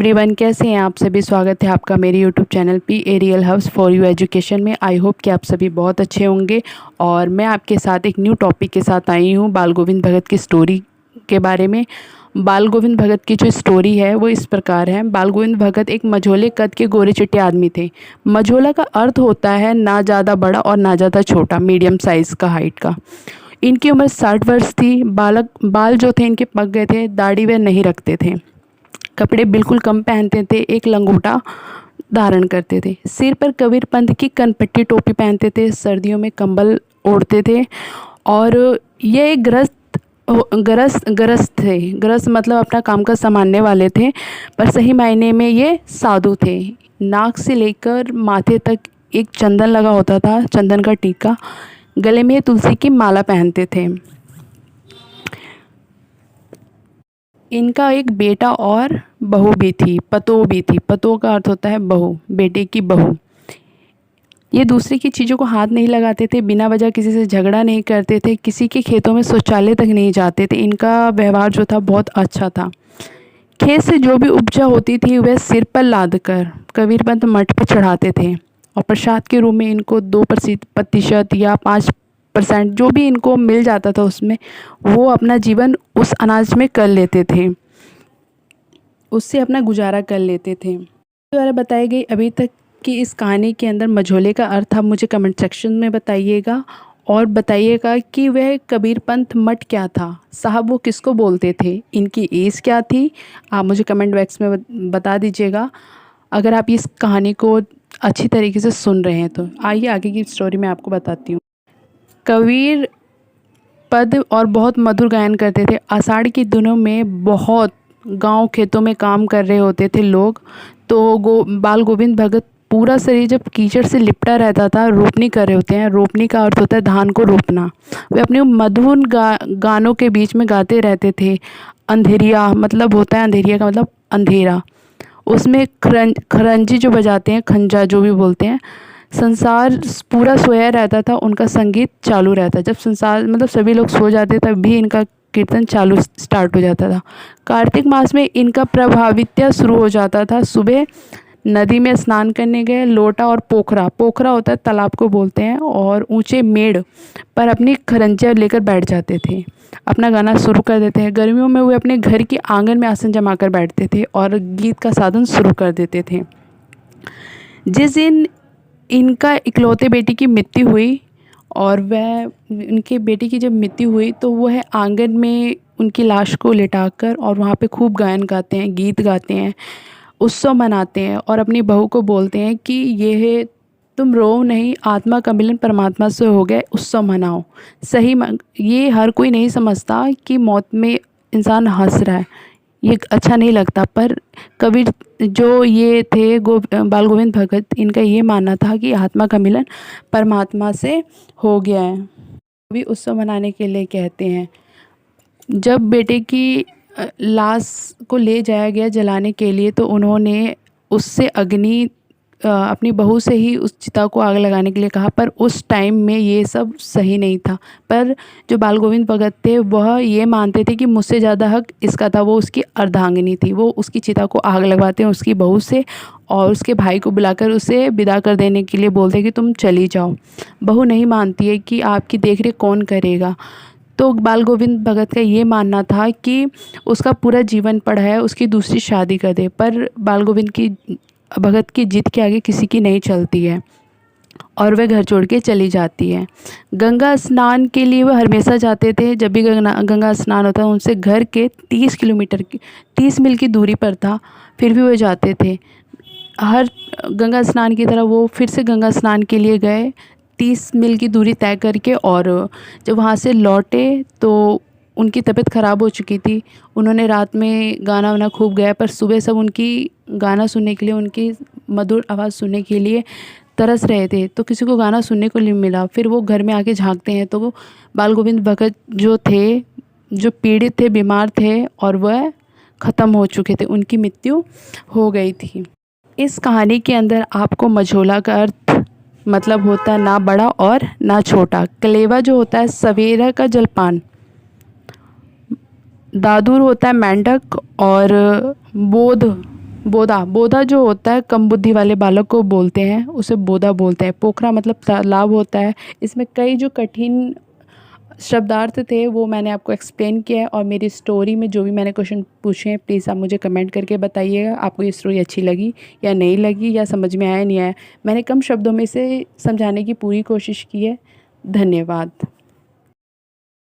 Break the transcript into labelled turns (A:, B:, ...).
A: Everyone, कैसे हैं आप सभी। स्वागत है आपका मेरे YouTube channel P aerial hubs for you education में। आई होप कि आप सभी बहुत अच्छे होंगे। और मैं आपके साथ एक न्यू टॉपिक के साथ आई हूँ बाल गोविंद भगत की स्टोरी के बारे में। बाल गोविंद भगत की जो स्टोरी है वो इस प्रकार है। बाल गोविंद भगत एक मझोले कद के गोरे चिट्टे आदमी थे। मझोला का अर्थ होता है ना ज़्यादा बड़ा और ना ज़्यादा छोटा, मीडियम साइज़ का हाइट का। इनकी उम्र 60 वर्ष थी। बाल जो थे इनके पक गए थे। दाढ़ी वे नहीं रखते थे। कपड़े बिल्कुल कम पहनते थे। एक लंगोटा धारण करते थे। सिर पर कबीर पंथ की कनपट्टी टोपी पहनते थे। सर्दियों में कंबल ओढ़ते थे। और ये एक गृहस्थ थे। गृहस्थ मतलब अपना काम का संभालने वाले थे, पर सही मायने में ये साधु थे। नाक से लेकर माथे तक एक चंदन लगा होता था, चंदन का टीका। गले में तुलसी की माला पहनते थे। इनका एक बेटा और बहू भी थी, पतोह भी थी। पतोह का अर्थ होता है बहू, बेटे की बहू। ये दूसरे की चीज़ों को हाथ नहीं लगाते थे, बिना वजह किसी से झगड़ा नहीं करते थे, किसी के खेतों में शौचालय तक नहीं जाते थे। इनका व्यवहार जो था बहुत अच्छा था। खेत से जो भी उपजा होती थी वह सिर पर लाद कर कबीरपंत मठ पर चढ़ाते थे। और प्रसाद के रूप में इनको 2% या 5% जो भी इनको मिल जाता था उसमें वो अपना जीवन उस अनाज में कर लेते थे, उससे अपना गुजारा कर लेते थे। द्वारा बताई गई अभी तक की इस कहानी के अंदर मझोले का अर्थ आप मुझे कमेंट सेक्शन में बताइएगा। और बताइएगा कि वह कबीरपंथ मठ क्या था, साहब वो किसको बोलते थे, इनकी एज क्या थी। आप मुझे कमेंट बॉक्स में बता दीजिएगा अगर आप इस कहानी को अच्छी तरीके से सुन रहे हैं तो। आइए आगे की स्टोरी मैं आपको बताती हूँ। कबीर पद और बहुत मधुर गायन करते थे। आषाढ़ के दिनों में बहुत गांव खेतों में काम कर रहे होते थे लोग, तो बाल गोविंद भगत पूरा शरीर जब कीचड़ से लिपटा रहता था, रोपनी कर रहे होते हैं। रोपनी का अर्थ होता है धान को रोपना। वे अपने मधुर गानों के बीच में गाते रहते थे। अंधेरिया मतलब होता है, अंधेरिया का मतलब अंधेरा। उसमें खरंजी जो बजाते हैं, खंजा जो भी बोलते हैं। संसार पूरा सोया रहता था, उनका संगीत चालू रहता। जब संसार मतलब सभी लोग सो जाते तब भी इनका कीर्तन चालू स्टार्ट हो जाता था। कार्तिक मास में इनका प्रभावित्य शुरू हो जाता था। सुबह नदी में स्नान करने गए। लोटा और पोखरा, पोखरा होता है तालाब को बोलते हैं, और ऊंचे मेड़ पर अपनी खरंजियाँ लेकर बैठ जाते थे, अपना गाना शुरू कर देते हैं। गर्मियों में वे अपने घर के आंगन में आसन जमाकर बैठते थे और गीत का साधन शुरू कर देते थे। जिस दिन इनका इकलौते बेटी की मृत्यु हुई, और वह उनके बेटी की जब मृत्यु हुई तो वह आंगन में उनकी लाश को लिटाकर और वहाँ पे खूब गायन गाते हैं, गीत गाते हैं, उत्सव मनाते हैं। और अपनी बहू को बोलते हैं कि ये तुम रो नहीं, आत्मा का मिलन परमात्मा से हो गया, उत्सव मनाओ। ये हर कोई नहीं समझता कि मौत में इंसान हंस रहा है, ये अच्छा नहीं लगता। पर कबीर जो ये थे बाल गोविंद भगत, इनका ये मानना था कि आत्मा का मिलन परमात्मा से हो गया है। कभी उत्सव मनाने के लिए कहते हैं। जब बेटे की लाश को ले जाया गया जलाने के लिए, तो उन्होंने उससे अपनी बहू से ही उस चिता को आग लगाने के लिए कहा। पर उस टाइम में ये सब सही नहीं था। पर जो बाल गोविंद भगत थे वह ये मानते थे कि मुझसे ज़्यादा हक इसका था। वो उसकी अर्धांगिनी थी, वो उसकी चिता को आग लगवाते हैं उसकी बहू से, और उसके भाई को बुलाकर उसे विदा कर देने के लिए बोलते हैं कि तुम चली जाओ। बहू नहीं मानती है कि आपकी देखरेख कौन करेगा। तो बाल गोविंद भगत का ये मानना था कि उसका पूरा जीवन पड़ा है, उसकी दूसरी शादी कर दे। पर बाल गोविंद भगत की जिद के आगे किसी की नहीं चलती है, और वह घर छोड़ के चली जाती है। गंगा स्नान के लिए वह हमेशा जाते थे। जब भी गंगा स्नान होता है, उनसे घर के 30 मील की दूरी पर था, फिर भी वह जाते थे। हर गंगा स्नान की तरह वो फिर से गंगा स्नान के लिए गए, 30 मील की दूरी तय करके। और जब वहाँ से लौटे तो उनकी तबीयत ख़राब हो चुकी थी। उन्होंने रात में गाना वाना खूब गाया, पर सुबह सब उनकी गाना सुनने के लिए, उनकी मधुर आवाज़ सुनने के लिए तरस रहे थे, तो किसी को गाना सुनने को नहीं मिला। फिर वो घर में आके झांकते हैं तो वो बाल गोविंद भगत जो थे, जो पीड़ित थे, बीमार थे, और वह ख़त्म हो चुके थे, उनकी मृत्यु हो गई थी। इस कहानी के अंदर आपको मझोला का अर्थ मतलब होता है ना बड़ा और ना छोटा। कलेवा जो होता है सवेरा का जलपान। दादूर होता है मेंढक, और बोध बोधा, बोधा जो होता है कम बुद्धि वाले बालक को बोलते हैं, उसे बोधा बोलते हैं। पोखरा मतलब तालाब होता है। इसमें कई जो कठिन शब्दार्थ थे वो मैंने आपको एक्सप्लेन किया है, और मेरी स्टोरी में जो भी मैंने क्वेश्चन पूछे हैं प्लीज़ आप मुझे कमेंट करके बताइएगा आपको ये स्टोरी अच्छी लगी या नहीं लगी, या समझ में आया नहीं आया। मैंने कम शब्दों में से समझाने की पूरी कोशिश की है। धन्यवाद।